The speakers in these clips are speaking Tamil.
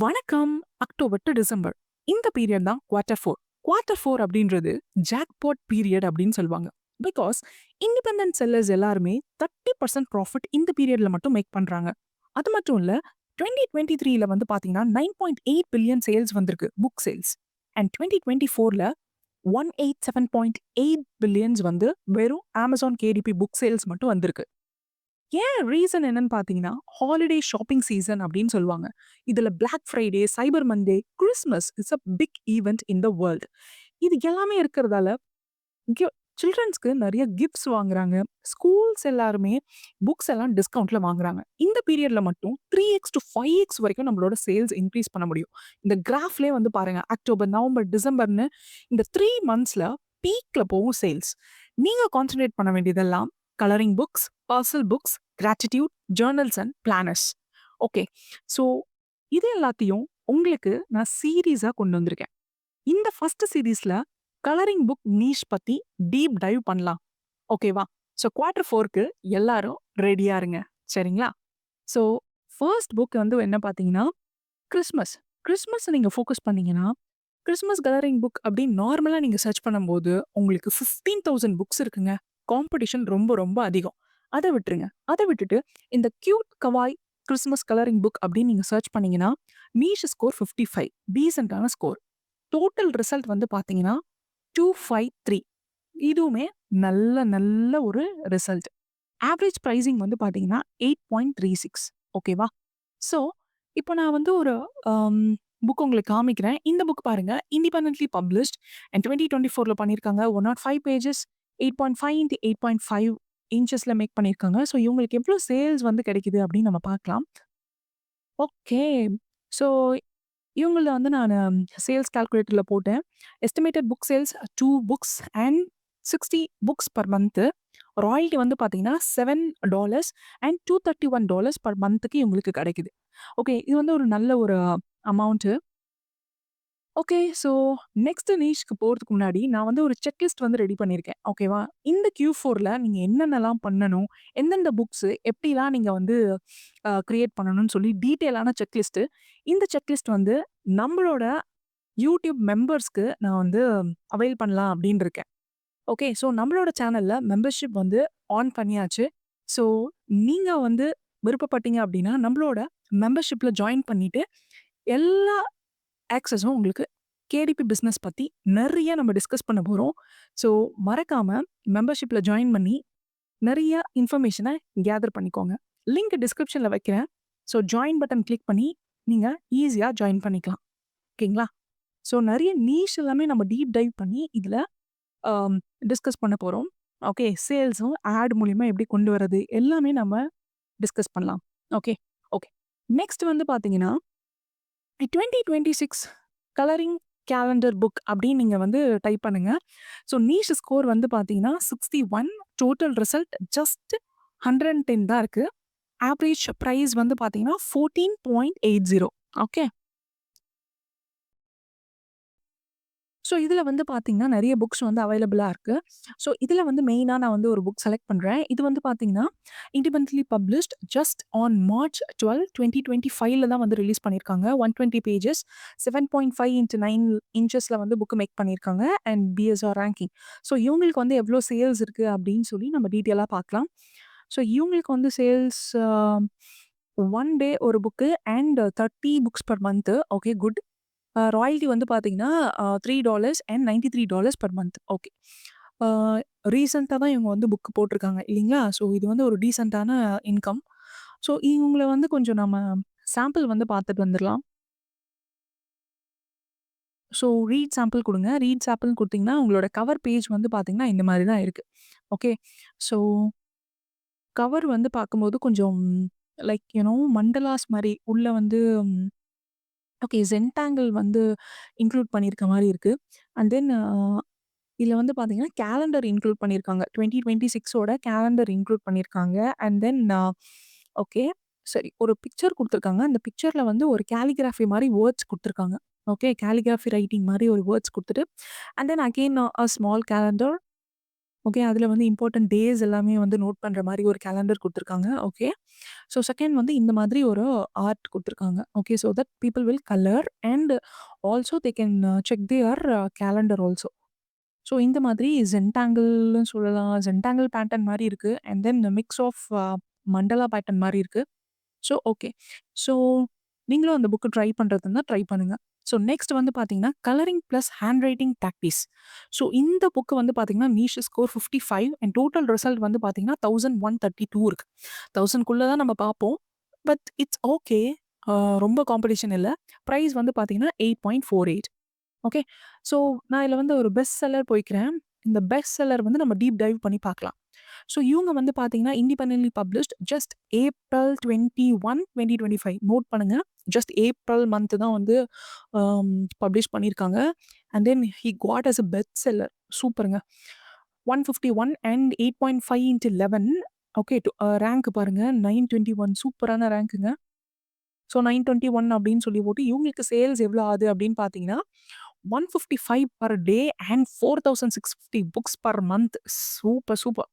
வணக்கம். October to December. இந்த பீரியட் தான் குவார்ட்டர் 4. குவார்ட்டர் 4 அப்படின்றது ஜாக்பாட் பீரியட் அப்படின்னு சொல்லுவாங்க. பிகாஸ் இண்டிபெண்டன்ட் செல்லர்ஸ் எல்லாருமே 30% ப்ராஃபிட் இந்த பீரியட்ல மட்டும் மேக் பண்றாங்க. அது மட்டும் இல்ல 2023ல வந்து பாத்தீங்கன்னா 9.8 பில்லியன் சேல்ஸ் வந்திருக்கு, புக் சேல்ஸ். அண்ட் 2024ல 187.8 பில்லியன்ஸ் வந்து வெறும் அமேசான் கேடிபி புக் சேல்ஸ் மட்டும் வந்திருக்கு. ஏன் ரீசன் என்னன்னு பார்த்தீங்கன்னா, ஹாலிடே ஷாப்பிங் சீசன் அப்படின்னு சொல்லுவாங்க. இதுல Black Friday, Cyber Monday, Christmas it's a big event in the world. இது எல்லாமே இருக்கிறதால சில்ட்ரன்ஸ்க்கு நெறைய கிஃப்ட்ஸ் வாங்குறாங்க. ஸ்கூல்ஸ் எல்லாருமே புக்ஸ் எல்லாம் டிஸ்கவுண்ட்ல வாங்குறாங்க. இந்த பீரியட்ல மட்டும் 3x to 5x வரைக்கும் நம்மளோட சேல்ஸ் இன்க்ரீஸ் பண்ண முடியும். இந்த கிராஃப்லயே வந்து பாருங்க, அக்டோபர், நவம்பர், டிசம்பர்ன்னு இந்த 3 மந்த்ஸ்ல பீக்ல போகும் சேல்ஸ். நீங்க கான்சன்ட்ரேட் பண்ண வேண்டியதெல்லாம் colouring books, personal books, gratitude, journals and planners. Okay. So இது எல்லாத்தையும் உங்களுக்கு நான் சீரீஸா கொண்டு வந்திருக்கேன். இந்த ஃபர்ஸ்ட் சீரீஸ்ல கலரிங் புக் நீஷ் பத்தி டீப் டைவ் பண்ணலாம். ஓகேவா? ஸோ குவார்ட்டர் 4க்கு எல்லாரும் ரெடியா இருங்க. சரிங்களா? ஸோ ஃபர்ஸ்ட் புக் வந்து என்ன பார்த்தீங்கன்னா, கிறிஸ்மஸ். கிறிஸ்மஸ் நீங்க ஃபோக்கஸ் பண்ணீங்கன்னா, கிறிஸ்மஸ் கலரிங் புக் அப்படின்னு நார்மலா நீங்க சர்ச் பண்ணும்போது உங்களுக்கு 15,000 புக்ஸ் இருக்குங்க. காம்படிஷன் ரொம்ப ரொம்ப அதிகம். அத விட்டுருங்க. அத விட்டுட்டு இந்த cute kawaii Christmas colouring book அப்படின்னு நீங்க சர்ச் பண்ணீங்கன்னா, நீஷ் ஸ்கோர் 55, டீசென்ட்டான ஸ்கோர். டோட்டல் ரிசல்ட் வந்து பார்த்தீங்கன்னா 253. இதுவுமே நல்ல நல்ல ஒரு ரிசல்ட். ஆவரேஜ் பிரைசிங் வந்து பார்த்தீங்கன்னா 8.36. ஓகேவா? ஸோ இப்போ நான் வந்து ஒரு புக் உங்களுக்கு காமிக்கிறேன். இந்த புக் பாருங்க. இண்டிபெண்டன்ட்லி பப்ளிஷ்ட் அண்ட் 2024ல பண்ணியிருக்காங்க. 105 பேஜஸ், 8.5 இன்டு 8.5 இன்ச்சஸ்ல மேக் பண்ணியிருக்காங்க. ஸோ இவங்களுக்கு எவ்வளோ சேல்ஸ் வந்து கிடைக்குது அப்படின்னு நம்ம பார்க்கலாம். ஓகே. ஸோ இவங்கள வந்து நானு சேல்ஸ் கால்குலேட்டர்ல போட்டேன். Estimated book sales 2 books and 60 books per month. Royalty வந்து பார்த்தீங்கன்னா $7 அண்ட் $231 பெர் மந்த்துக்கு இவங்களுக்கு கிடைக்குது. ஓகே. இது வந்து ஒரு நல்ல ஒரு அமௌண்ட். ஓகே. ஸோ நெக்ஸ்ட் நீஷ்க்கு போறதுக்கு முன்னாடி நான் வந்து ஒரு செக்லிஸ்ட் வந்து ரெடி பண்ணியிருக்கேன். ஓகேவா? இந்த Q4ல நீங்க என்னென்னலாம் பண்ணணும், எந்தெந்த புக்ஸ் எப்படிலாம் நீங்க வந்து கிரியேட் பண்ணணும்னு சொல்லி டீட்டெயிலான செக்லிஸ்ட். இந்த செக்லிஸ்ட் வந்து நம்மளோட யூடியூப் மெம்பர்ஸ்க்கு நான் வந்து அவைல் பண்ணலாம் அப்படின்னு இருக்கேன். ஓகே. ஸோ நம்மளோட சேனல்ல மெம்பர்ஷிப் வந்து ஆன் பண்ணியாச்சு. ஸோ நீங்க வந்து விருப்பப்பட்டீங்க அப்படின்னா, நம்மளோட மெம்பர்ஷிப்ல ஜாயின் பண்ணிட்டு எல்லா ஆக்சஸும் உங்களுக்கு கேடிபி பிசினஸ் பத்தி நெறைய நம்ம டிஸ்கஸ் பண்ண போறோம். ஸோ மறக்காம மெம்பர்ஷிப்ல ஜாயின் பண்ணி நெறைய இன்ஃபர்மேஷன கேதர் பண்ணிக்கோங்க. லிங்க் டிஸ்கிரிப்ஷன்ல வைக்கிறேன். ஸோ ஜாயின் பட்டன் கிளிக் பண்ணி நீங்க ஈஸியா ஜாயின் பண்ணிக்கலாம். ஓகேங்களா? ஸோ நெறைய நீஷ் எல்லாமே நம்ம டீப் டைவ் பண்ணி இதுல அம் டிஸ்கஸ் பண்ண போறோம். ஓகே. சேல்ஸும் ஆட் மூலியமா எப்படி கொண்டு வரது எல்லாமே நம்ம டிஸ்கஸ் பண்ணலாம். ஓகே. ஓகே. நெக்ஸ்ட் வந்து பார்த்தீங்கன்னா, 2026 கலரிங் கேலண்டர் புக் அப்படின்னு நீங்க வந்து டைப் பண்ணுங்க. ஸோ நீஷ் ஸ்கோர் வந்து பார்த்தீங்கன்னா 61, டோட்டல் ரிசல்ட் ஜஸ்ட் 110 தான் இருக்கு. ஆவரேஜ் பிரைஸ் வந்து பார்த்தீங்கன்னா 14.80. ஓகே. ஸோ இதில வந்து பார்த்தீங்கன்னா, நெறைய புக்ஸ் வந்து அவைலபிளா இருக்கு. ஸோ இதில வந்து மெயினா நான் வந்து ஒரு புக் செலக்ட் பண்றேன். இது வந்து பார்த்தீங்கன்னா, independently published just on March 12, 2025ல தான் வந்து ரிலீஸ் பண்ணியிருக்காங்க. 120 பேஜஸ், 7.5 இன்டு 9 இன்ச்சஸ்ல வந்து புக் மேக் பண்ணியிருக்காங்க. And PSR ranking. ஸோ இவங்களுக்கு வந்து எவ்வளோ சேல்ஸ் இருக்கு அப்படின்னு சொல்லி நம்ம டீட்டெயிலா பார்க்கலாம். ஸோ இவங்களுக்கு வந்து சேல்ஸ் 1 டே ஒரு book and 30 books per month. Okay, good. Royalty வந்து பார்த்தீங்கன்னா, $3 அண்ட் $93 பெர் மந்த். ஓகே. ஆ ரீசென்ட்டா தான் இவங்க வந்து புக் போட்டிருக்காங்க இல்லைங்களா? ஸோ இது வந்து ஒரு டீசென்ட்டான இன்கம். ஸோ இவங்கள வந்து கொஞ்சம் நம்ம சாம்பிள் வந்து பார்த்துட்டு வந்துரலாம். ஸோ ரீட் சாம்பிள் குடுங்க. ரீட் சாம்பிள்ன்னு குடுத்தீங்கன்னா, உங்களோட கவர் பேஜ் வந்து பார்த்தீங்கன்னா, இந்த மாரி தான் இருக்கு. ஓகே. ஸோ கவர் வந்து பார்க்கும்போது கொஞ்சம் லைக் மண்டலாஸ் மாரி உள்ள வந்து ஓகே. ஜென்டாங்கிள் வந்து இன்க்ளூட் பண்ணியிருக்க மாரி இருக்கு. அண்ட் தென் இதுல வந்து பார்த்தீங்கன்னா, கேலண்டர் இன்க்ளூட் பண்ணியிருக்காங்க. 2026ஓட கேலண்டர் இன்க்ளூட் பண்ணியிருக்காங்க. And then okay. சரி. ஒரு பிக்சர் குடுத்துருக்காங்க. அந்த பிக்சர்ல வந்து ஒரு காலிகிராஃபி மாரி வேர்ட்ஸ் குடுத்துருக்காங்க. ஓகே. காலிகிராஃபி ரைட்டிங் மாரி ஒரு வேர்ட்ஸ் குடுத்துட்டு, and then again small calendar okay. அதில வந்து இம்பார்ட்டன்ட் டேஸ் எல்லாமே வந்து நோட் பண்ற மாரி ஒரு கேலண்டர் குடுத்துருக்காங்க. ஓகே. ஸோ செகண்ட் வந்து இந்த மாதிரி ஒரு ஆர்ட் குடுத்துருக்காங்க. Okay. So that people will colour and also they can check their calendar also. So இந்த மாதிரி ஜென்டாங்கிள்னு சொல்லலாம். ஜென்டாங்கிள் பேட்டர்ன் மாரி இருக்கு. And then mix of mandala pattern மாரி இருக்கு. So okay. ஸோ நீங்களும் அந்த புக் ட்ரை பண்றதா இருந்தா ட்ரை பண்ணுங்க. ஸோ நெக்ஸ்ட் வந்து பார்த்தீங்கன்னா, colouring plus hand writing டாக்டிஸ். So இந்த புக் வந்து பார்த்தீங்கன்னா, niche score 55 and total result வந்து பார்த்தீங்கன்னா, 1132 இருக்கு. 1000க்குள்ள தான் நம்ம பார்ப்போம். But it's okay. அ ரொம்ப காம்படிஷன் இல்ல. பிரைஸ் வந்து பார்த்தீங்கன்னா, 8.48. ஓகே. ஸோ நான் இதுல வந்து ஒரு பெஸ்ட் செல்லர் போய்க்கிறேன். இந்த பெஸ்ட் செல்லர் வந்து நம்ம டீப் டைவ் பண்ணி பார்க்கலாம். ஸோ இவங்க வந்து பார்த்தீங்கன்னா, independently published just April 21, 2025 note பண்ணுங்க. ஜஸ்ட் ஏப்ரல் மந்த் தான் வந்து பப்ளிஷ் பண்ணியிருக்காங்க. And then he got as a best seller. சூப்பருங்க. 151 அண்ட் 8.5 இன்டு 11. ஓகே. ரேங்க் பாருங்க. 921 சூப்பரான ரேங்க்குங்க. ஸோ 921 அப்படின்னு சொல்லி போட்டு இவங்களுக்கு சேல்ஸ் எவ்வளோ ஆகுது அப்படின்னு பார்த்தீங்கன்னா, 155 per day and 4650 books per month. Super, super.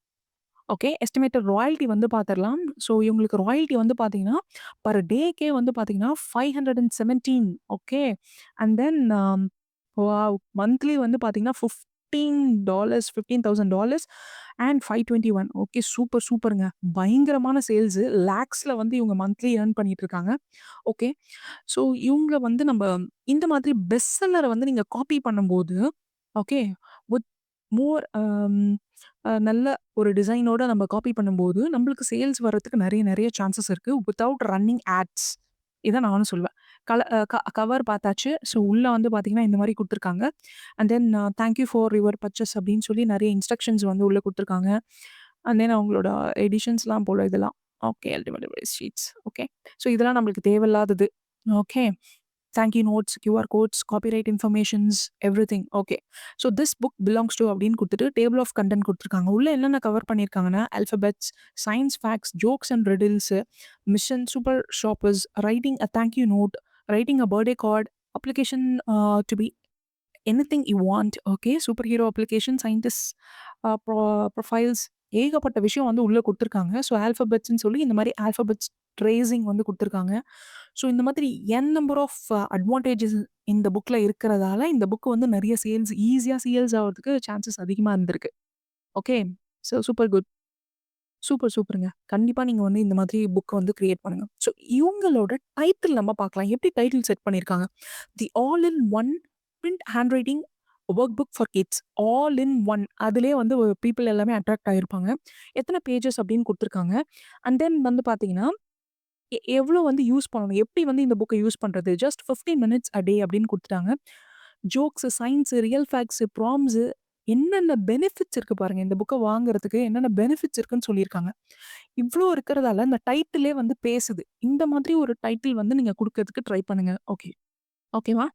Okay. Estimated royalty வந்து பார்த்துரலாம். ஸோ இவங்களுக்கு ராயல்டி வந்து பார்த்தீங்கன்னா, பெர் டேக்கே வந்து பார்த்தீங்கன்னா, 517. Okay. And then wow! Monthly வந்து பார்த்தீங்கன்னா, $15 $15,000 அண்ட் 521. ஓகே. சூப்பர், சூப்பருங்க. பயங்கரமான சேல்ஸு. லேக்ஸ்ல வந்து இவங்க மந்த்லி ஏர்ன் பண்ணிட்டு இருக்காங்க. ஓகே. ஸோ இவங்கள வந்து நம்ப இந்த மாதிரி பெஸ்ட் செல்லர வந்து நீங்க காப்பி பண்ணும்போது, ஓகே. வித் மோர் நல்ல ஒரு டிசைனோட நம்ம காப்பி பண்ணும்போது, நம்மளுக்கு சேல்ஸ் வரதுக்கு நெறைய நெறைய சான்சஸ் இருக்கு. Without running ads. இதான் நானும் சொல்லுவேன். கல அ க கவர் பார்த்தாச்சு. ஸோ உள்ள வந்து பார்த்தீங்கன்னா, இந்த மாரி குடுத்துருக்காங்க. And then thank you for your purchase அப்படின்னு சொல்லி நெறைய இன்ஸ்ட்ரக்ஷன்ஸ் வந்து உள்ள குடுத்துருக்காங்க. அண்ட் தென் அவங்களோட எடிஷன்ஸ்லாம் போல இதெல்லாம். Okay. Ultimate sheets. Okay. So இதெல்லாம் நம்மளுக்கு தேவையில்லாதது. Okay. Thank you notes, QR quotes, copyright informations, everything. Okay. So this book belongs two அப்படின்னு குடுத்துட்டு டேபிள் ஆஃப் கன்டென்ட் குடுத்துருக்காங்க. உள்ள என்னென்ன கவர் பண்ணியிருக்காங்கன்னா, alphabets, science facts, jokes and riddles, mission super shoppers, writing a thank you note, writing a birthday card, application to be anything you want. Okay. Super hero application, scientist profiles ஏகப்பட்ட விஷயம் வந்து உள்ள குடுத்துருக்காங்க. ஸோ ஆல்ஃபபெட்ஸ்ன்னு சொல்லி இந்த மாரி ஆல்ஃபபெட்ஸ் ட்ரேசிங் வந்து குடுத்துருக்காங்க. ஸோ இந்த மாதிரி நம்பர் ஆஃப் அட்வான்டேஜஸ் இந்த புக்ல இருக்கிறதால, இந்த புக் வந்து நெறைய ஈஸியா சேல்ஸ் ஆவறதுக்கு சான்சஸ் அதிகமா இருந்திருக்கு. Okay. So super good. Super, சூப்பருங்க. கண்டிப்பா நீங்க வந்து இந்த மாதிரி புக் வந்து கிரியேட் பண்ணுங்க. ஸோ இவங்களோட டைட்டில் நம்ம பார்க்கலாம். எப்படி டைட்டில் செட் பண்ணியிருக்காங்க. தி all in one print hand writing work book for kids. All in one அதிலேயே வந்து பீப்பிள் எல்லாமே அட்ராக்ட் ஆயிருப்பாங்க. எத்தன பேஜஸ் அப்படின்னு குடுத்துருக்காங்க. அண்ட் தென் வந்து பார்த்தீங்கன்னா, எவ்ளோ வந்து யூஸ் பண்ணணும்? எப்படி வந்து இந்த புக்க யூஸ் பண்றது? ஜஸ்ட் 15 மினிட்ஸ் அ டே அப்படின்னு குடுத்துட்டாங்க. ஜோக்ஸு, சயன்ஸு, ரியல் ஃபேக்ட்ஸு, ப்ராம்ஸு என்னென்ன பெனிஃபிட்ஸ் இருக்கு பாருங்க. இந்த புக்க வாங்குறதுக்கு என்னென்ன பெனிஃபிட்ஸ் இருக்குன்னு சொல்லியிருக்காங்க. இவ்ளோ இருக்கிறதால இந்த டைட்டிலே வந்து பேசுது. இந்த மாதிரி ஒரு டைட்டில் வந்து நீங்க குடுக்கறதுக்கு ட்ரை பண்ணுங்க. ஓகே. ஓகேவா?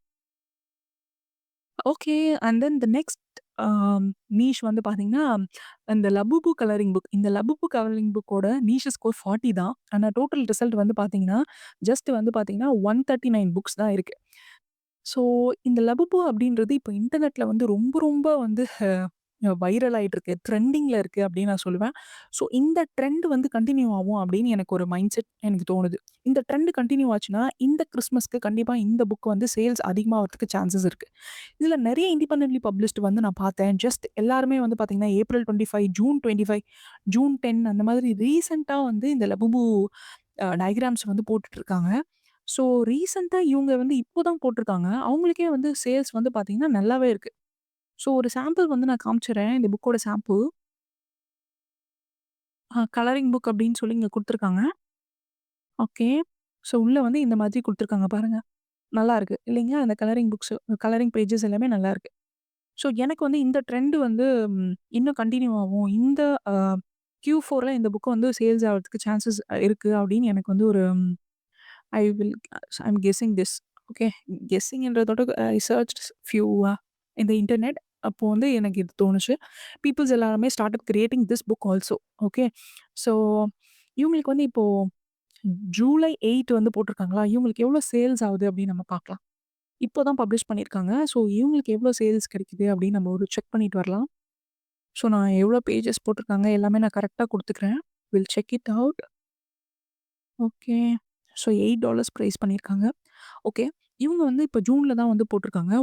Okay. And then the next niche வந்து பார்த்தீங்கன்னா, இந்த லபுபு கலரிங் புக். இந்த லபுபு கலரிங் புக்கோட நீஷ் ஸ்கோர் 40 தான். ஆனா டோட்டல் ரிசல்ட் வந்து பார்த்தீங்கன்னா, ஜஸ்ட் வந்து பார்த்தீங்கன்னா, 139 புக்ஸ் தான் இருக்கு. ஸோ இந்த லபுபு அப்படின்றது இப்ப இன்டர்நெட்ல வந்து ரொம்ப ரொம்ப வந்து வைரல் ஆயிட்டு இருக்கு. ட்ரெண்டிங்ல இருக்கு அப்படின்னு நான் சொல்லுவேன். ஸோ இந்த ட்ரெண்ட் வந்து கன்டின்யூ ஆகும் அப்படின்னு எனக்கு ஒரு மைண்ட் செட் எனக்கு தோணுது. இந்த ட்ரெண்ட் கன்டின்யூ ஆச்சுன்னா, இந்த கிறிஸ்மஸ்க்கு கண்டிப்பா இந்த புக் வந்து சேல்ஸ் அதிகமாவறதுக்கு சான்சஸ் இருக்கு. இதுல நெறைய இண்டிபெண்டன்ட்லி பப்ளிஷ்ட் வந்து நான் பார்த்தேன். ஜஸ்ட் எல்லாருமே வந்து பார்த்தீங்கன்னா, ஏப்ரல் 25, ஜூன் 25, ஜூன் 10 அந்த மாதிரி ரீசென்ட்டா வந்து இந்த லபுபு டயகிராம்ஸ் வந்து போட்டுட்டு இருக்காங்க. ஸோ ரீசென்ட்டா இவங்க வந்து இப்போ தான் போட்டுருக்காங்க. அவங்களுக்கே வந்து சேல்ஸ் வந்து பார்த்தீங்கன்னா, நல்லாவே இருக்கு. ஸோ ஒரு சாம்பிள் வந்து நான் காமிச்சுர்றேன். இந்த புக்கோட சாம்பிள். கலரிங் புக் அப்படின்னு சொல்லி இங்க குடுத்துருக்காங்க. ஓகே. ஸோ உள்ள வந்து இந்த மாதிரி குடுத்துருக்காங்க பாருங்க. நல்லா இருக்கு இல்லைங்களா? அந்த கலரிங் புக்ஸ், கலரிங் பேஜஸ் எல்லாமே நல்லா இருக்கு. ஸோ எனக்கு வந்து இந்த ட்ரெண்ட் வந்து இன்னும் கன்டின்யூ ஆகும். இந்த அ Q4ல இந்த புக் வந்து சேல்ஸ் ஆவறதுக்கு சான்சஸ் இருக்கு அப்படின்னு எனக்கு வந்து ஒரு I will I'm guessing this. Okay. கெஸ்ஸிங்ன்றதோட I searched few in the internet. அப்போ வந்து எனக்கு இது தோணுச்சு. பீப்பிள்ஸ் எல்லாருமே started creating this book also. Okay. So இவங்களுக்கு வந்து இப்போ ஜூலை 8 வந்து போட்டிருக்காங்களா, இவங்களுக்கு எவ்வளோ சேல்ஸ் ஆகுது அப்படின்னு நம்ம பார்க்கலாம். இப்போ தான் பப்ளிஷ் பண்ணியிருக்காங்க. ஸோ இவங்களுக்கு எவ்வளோ சேல்ஸ் கிடைக்குது அப்படின்னு நம்ம ஒரு செக் பண்ணிட்டு வரலாம். ஸோ நான் எவ்வளோ பேஜஸ் போட்டிருக்காங்க எல்லாமே நான் கரெக்ட்டா குடுத்துக்கிறேன். Will check it out. Okay. So $8 price பண்ணியிருக்காங்க. ஓகே. இவங்க வந்து இப்ப ஜூன்ல தான் வந்து போட்டிருக்காங்க.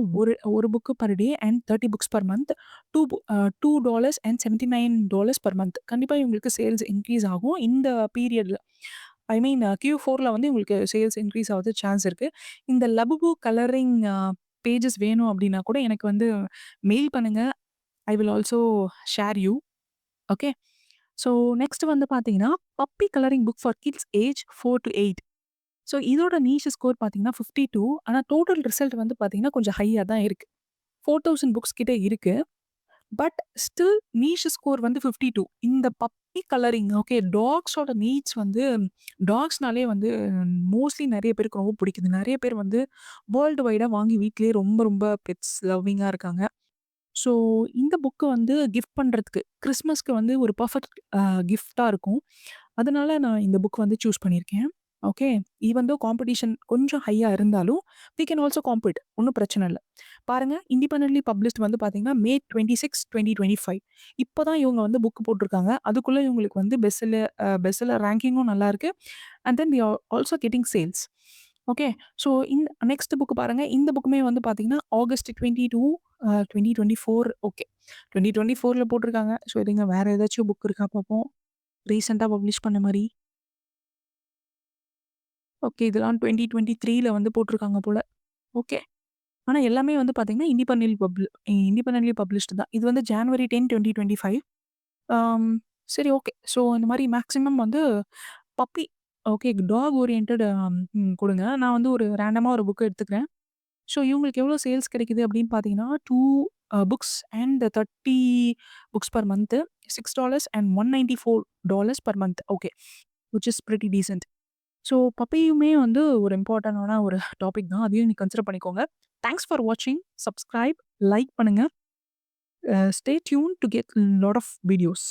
ஒரு book per day and 30 books per month. $2 per month. கண்டிப்பா இவங்களுக்கு சேல்ஸ் இன்க்ரீஸ் ஆகும். இந்த பீரியட்ல. ஐ மீன் Q4ல வந்து உங்களுக்கு சேல்ஸ் இன்க்ரீஸ் ஆவறதுக்கு சான்ஸ் இருக்கு. இந்த லபுபு கலரிங் பேஜஸ் வேணும் அப்டின்னா கூட எனக்கு வந்து மெயில் பண்ணுங்க. I will also share you. Okay. So next வந்து பார்த்தீங்கன்னா, puppy colouring book for kids age 4 to 8. So இதோட நீஷ் ஸ்கோர் பார்த்தீங்கன்னா 52. ஆனா டோட்டல் ரிசல்ட் வந்து பார்த்தீங்கன்னா, கொஞ்சம் ஹையா தான் இருக்கு. 4000 புக்ஸ் கிட்ட இருக்கு. பட் ஸ்டில் நீஷ் ஸ்கோர் வந்து 52. இந்த பப்பி கலரிங் ஓகே டாக்ஸோட நீட்ஸ் வந்து டாக்ஸ்னாலே வந்து மோஸ்ட்லி நெறைய பேருக்கு ரொம்ப பிடிக்குது. நெறைய பேர் வந்து வேர்ல்டு வைடா வாங்கி வீட்லயே ரொம்ப ரொம்ப பெட்ஸ் லவ்விங்கா இருக்காங்க. ஸோ இந்த புக்கு வந்து கிஃப்ட் பண்றதுக்கு கிறிஸ்மஸ்க்கு வந்து ஒரு பெர்ஃபெக்ட் கிஃப்ட்டா இருக்கும். அதனால நான் இந்த புக் வந்து சூஸ் பண்ணியிருக்கேன். ஓகே. ஈவன் தோ காம்படிஷன் கொஞ்சம் ஹையா இருந்தாலும், வி கேன் ஆல்சோ காம்பீட். ஒண்ணும் பிரச்சனை இல்ல. பாருங்க இண்டிபெண்டன்ட்லி பப்ளிஷ்ட் வந்து பார்த்தீங்கன்னா, மே 26, 2025 இப்ப தான் இவங்க வந்து புக் போட்டுருக்காங்க. அதுக்குள்ள இவங்களுக்கு வந்து பெஸ்ட்செல்லர் ரேங்கிங்கும் நல்லாருக்கு. And then we are also getting sales. Okay. So இந்த நெக்ஸ்ட் புக் பாருங்க. இந்த புக்குமே வந்து பார்த்தீங்கன்னா, ஆகஸ்ட் 22 2024 ஓகே. 2024ல போட்டுருக்காங்க. ஸோ இருங்க வேற ஏதாச்சும் புக் இருக்கா பார்ப்போம். ரீசென்ட்டா பப்ளிஷ் பண்ண மாரி. ஓகே. இதெல்லாம் 2023ல வந்து போட்டுருக்காங்க போல. ஓகே. ஆனா எல்லாமே வந்து பார்த்தீங்கன்னா, இண்டிபெண்டன்ட்லி பப்ளிஷ்டு தான். இது வந்து ஜான்வரி 10, 2025. ஆம் சரி ஓகே. ஸோ இந்த மாரி மேக்ஸிமம் வந்து பப்பி ஓகே டாக் ஓரியன்டட் குடுங்க. நான் வந்து ஒரு ரேண்டமா ஒரு புக் எடுத்துக்கிறேன். ஸோ இவங்களுக்கு எவ்வளோ சேல்ஸ் கிடைக்குது அப்படின்னு பார்த்தீங்கன்னா, 2 books and 30 books per month $6 and $194 per month. Okay. Which is pretty decent. So பப்பியுமே வந்து ஒரு இம்பார்ட்டன்டான ஒரு டாபிக் தான். அதையும் நீங்க கன்சிடர் பண்ணிக்கோங்க. தேங்க்ஸ் ஃபார் வாட்சிங். சப்ஸ்கிரைப், லைக் பண்ணுங்க. Stay tune to get lot of videos.